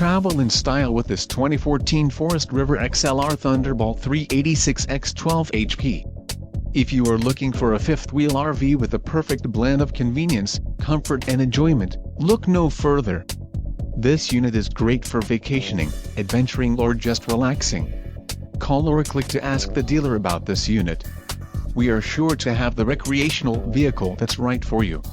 Travel in style with this 2014 Forest River XLR Thunderbolt 386X12HP. If you are looking for a fifth-wheel RV with a perfect blend of convenience, comfort and enjoyment, look no further. This unit is great for vacationing, adventuring or just relaxing. Call or click to ask the dealer about this unit. We are sure to have the recreational vehicle that's right for you.